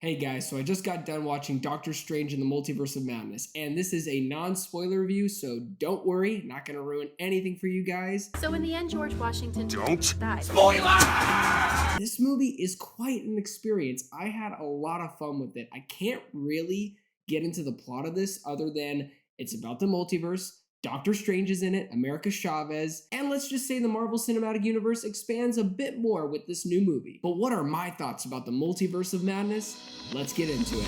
Hey guys, so I just got done watching Doctor Strange in the Multiverse of Madness, and this is a non-spoiler review, so don't worry, not gonna ruin anything for you guys. So in the end, George Washington died. This movie is quite an experience. I had a lot of fun with it. I can't really get into the plot of this other than it's about the multiverse. Doctor Strange is in it, America Chavez, and let's just say the Marvel Cinematic Universe expands a bit more with this new movie. But what are my thoughts about the Multiverse of Madness? Let's get into it.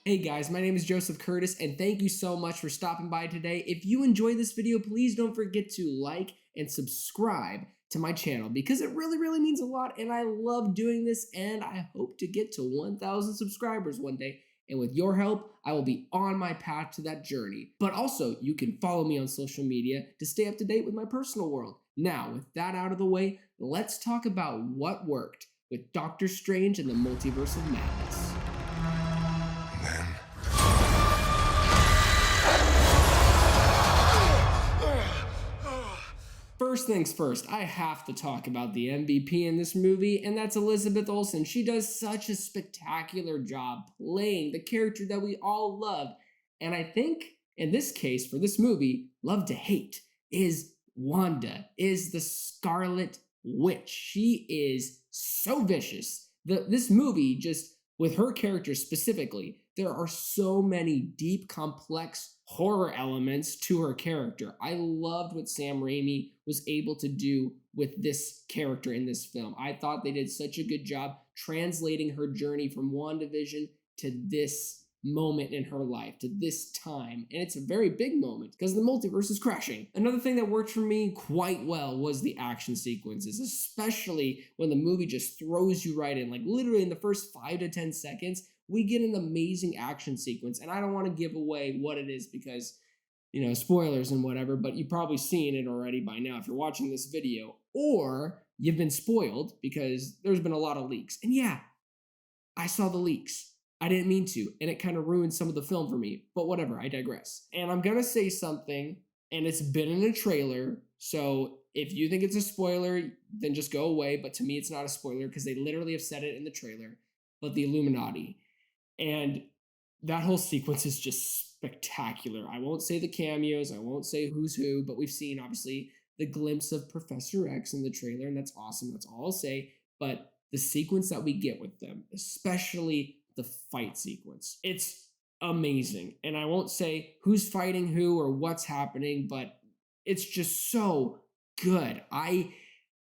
Hey guys, my name is Joseph Curtis, and thank you so much for stopping by today. If you enjoyed this video, please don't forget to like and subscribe to my channel because it really means a lot, and I love doing this, and I hope to get to 1,000 subscribers one day. And with your help, I will be on my path to that journey. But also, you can follow me on social media to stay up to date with my personal world. Now, with that out of the way, let's talk about what worked with Doctor Strange and the Multiverse of Madness. First things first, I have to talk about the MVP in this movie, and that's Elizabeth Olsen. She does such a spectacular job playing the character that we all love. And I think, in this case, for this movie, love to hate, is Wanda, is the Scarlet Witch. She is so vicious. This movie, just with her character specifically, there are so many deep, complex horror elements to her character. I loved what Sam Raimi was able to do with this character in this film. I thought they did such a good job translating her journey from WandaVision to this moment in her life, to this time. And it's a very big moment because the multiverse is crashing. Another thing that worked for me quite well was the action sequences, especially when the movie just throws you right in. Like literally in the first 5 to 10 seconds, we get an amazing action sequence. And I don't want to give away what it is because, you know, spoilers and whatever, but you've probably seen it already by now if you're watching this video, or you've been spoiled because there's been a lot of leaks. And yeah, I saw the leaks. I didn't mean to, and it kind of ruined some of the film for me, but whatever, I digress. And I'm gonna say something, and it's been in a trailer, so if you think it's a spoiler, then just go away, but to me it's not a spoiler because they literally have said it in the trailer, but the Illuminati. And that whole sequence is just spectacular. I won't say the cameos, I won't say who's who, but we've seen, obviously, the glimpse of Professor X in the trailer, and that's awesome, that's all I'll say, but the sequence that we get with them, especially the fight sequence, it's amazing. And I won't say who's fighting who or what's happening, but it's just so good.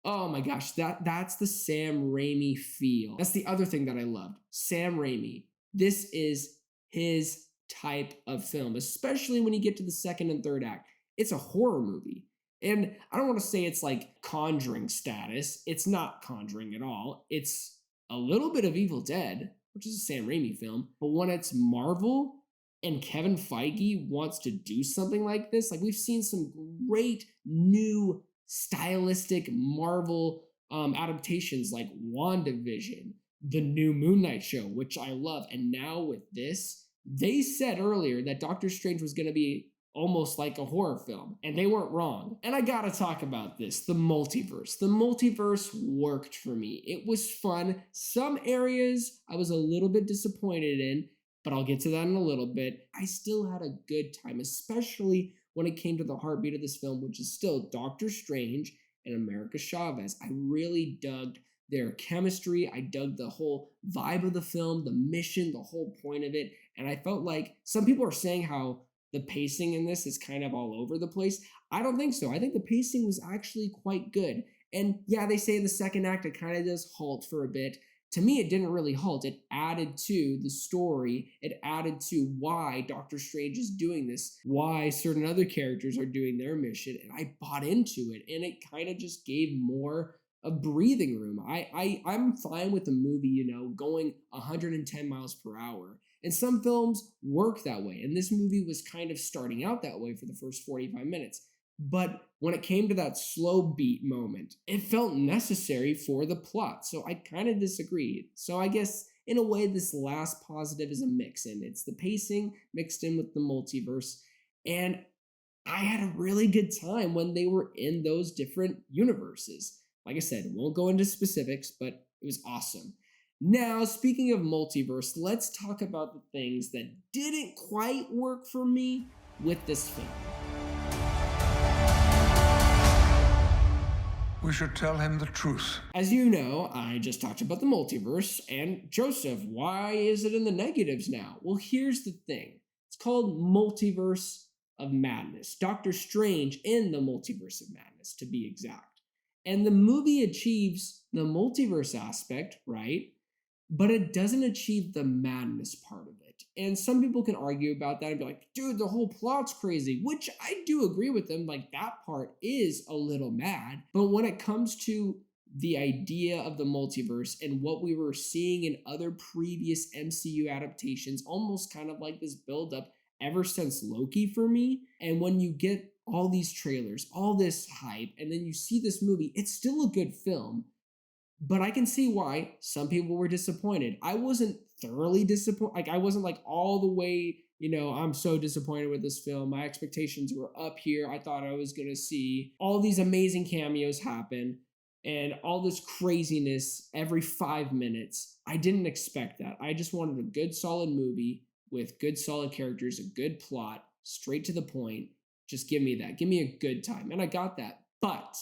Oh my gosh, that's the Sam Raimi feel. That's the other thing that I loved. Sam Raimi. This is his type of film, especially when you get to the second and third act. It's a horror movie. And I don't want to say it's like Conjuring status. It's not Conjuring at all. It's a little bit of Evil Dead, which is a Sam Raimi film. But when it's Marvel and Kevin Feige wants to do something like this, like we've seen some great new stylistic Marvel adaptations like WandaVision, the new Moon Knight show, which I love. And now with this, they said earlier that Doctor Strange was going to be almost like a horror film, and they weren't wrong. And I gotta talk about this, the multiverse. The multiverse worked for me. It was fun. Some areas I was a little bit disappointed in, but I'll get to that in a little bit. I still had a good time, especially when it came to the heartbeat of this film, which is still Doctor Strange and America Chavez. I really dug their chemistry. I dug the whole vibe of the film, the mission, the whole point of it. And I felt like some people are saying how the pacing in this is kind of all over the place. I don't think so. I think the pacing was actually quite good. And yeah, they say in the second act it kind of does halt for a bit. To me, it didn't really halt. It added to the story. It added to why Doctor Strange is doing this, why certain other characters are doing their mission. And I bought into it. And it kind of just gave more a breathing room. I'm fine with the movie, you know, going 110 miles per hour. And some films work that way. And this movie was kind of starting out that way for the first 45 minutes. But when it came to that slow beat moment, it felt necessary for the plot. So I kind of disagreed. So I guess in a way, this last positive is a mix in. It's the pacing mixed in with the multiverse. And I had a really good time when they were in those different universes. Like I said, won't go into specifics, but it was awesome. Now, speaking of multiverse, let's talk about the things that didn't quite work for me with this film. We should tell him the truth. As you know, I just talked about the multiverse, and Joseph, why is it in the negatives now? Well, here's the thing. It's called Multiverse of Madness. Doctor Strange in the Multiverse of Madness, to be exact. And the movie achieves the multiverse aspect, right? But it doesn't achieve the madness part of it. And some people can argue about that and be like, dude, the whole plot's crazy, which I do agree with them. Like, that part is a little mad. But when it comes to the idea of the multiverse and what we were seeing in other previous MCU adaptations, almost kind of like this buildup ever since Loki for me. And when you get all these trailers, all this hype, and then you see this movie, it's still a good film. But I can see why some people were disappointed. I wasn't thoroughly disappointed. Like, I wasn't like all the way, I'm so disappointed with this film. My expectations were up here. I thought I was going to see all these amazing cameos happen and all this craziness every 5 minutes. I didn't expect that. I just wanted a good, solid movie with good, solid characters, a good plot, straight to the point. Just give me that. Give me a good time. And I got that. But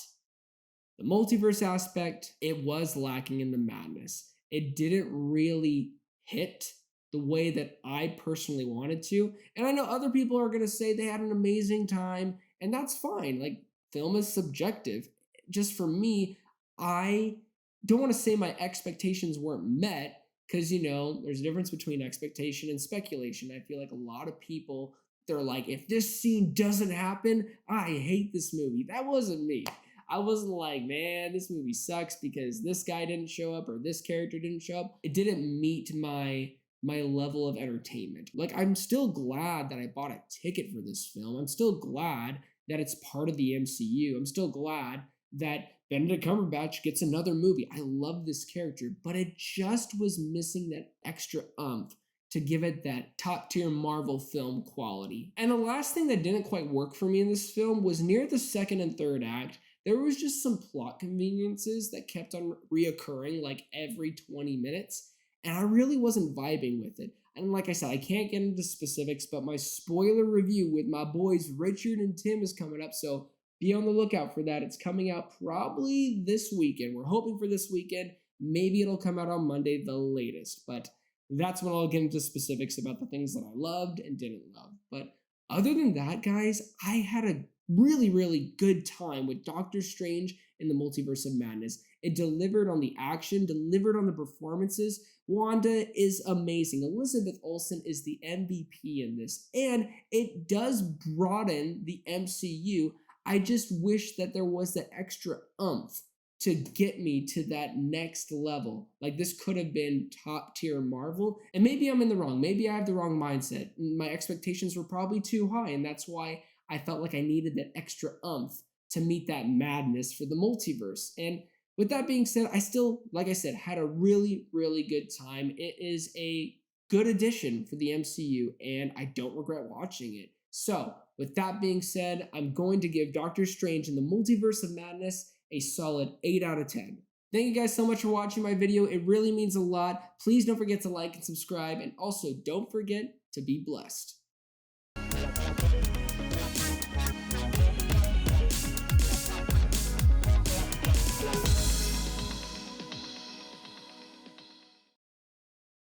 the multiverse aspect, it was lacking in the madness. It didn't really hit the way that I personally wanted to. And I know other people are going to say they had an amazing time, and that's fine. Like, film is subjective. Just for me, I don't want to say my expectations weren't met because, there's a difference between expectation and speculation. I feel like a lot of people, they're like, if this scene doesn't happen, I hate this movie. That wasn't me. I wasn't like, man, this movie sucks because this guy didn't show up or this character didn't show up. It didn't meet my level of entertainment. Like, I'm still glad that I bought a ticket for this film. I'm still glad that it's part of the MCU. I'm still glad that Benedict Cumberbatch gets another movie. I love this character, but it just was missing that extra oomph to give it that top tier Marvel film quality. And the last thing that didn't quite work for me in this film was near the second and third act. There was just some plot conveniences that kept on reoccurring like every 20 minutes, and I really wasn't vibing with it. And like I said, I can't get into specifics, but my spoiler review with my boys Richard and Tim is coming up, so be on the lookout for that. It's coming out probably this weekend. We're hoping for this weekend. Maybe it'll come out on Monday, the latest, but that's when I'll get into specifics about the things that I loved and didn't love. But other than that, guys, I had a really, really good time with Doctor Strange in the Multiverse of Madness. It delivered on the action, delivered on the performances. Wanda is amazing. Elizabeth Olsen is the MVP in this, and it does broaden the MCU. I just wish that there was that extra oomph to get me to that next level. Like, this could have been top tier Marvel, and maybe I'm in the wrong. Maybe I have the wrong mindset. My expectations were probably too high, and that's why I felt like I needed that extra oomph to meet that madness for the multiverse. And with that being said, I still, like I said, had a really, really good time. It is a good addition for the MCU, and I don't regret watching it. So, with that being said, I'm going to give Doctor Strange in the Multiverse of Madness a solid 8 out of 10. Thank you guys so much for watching my video. It really means a lot. Please don't forget to like and subscribe, and also don't forget to be blessed.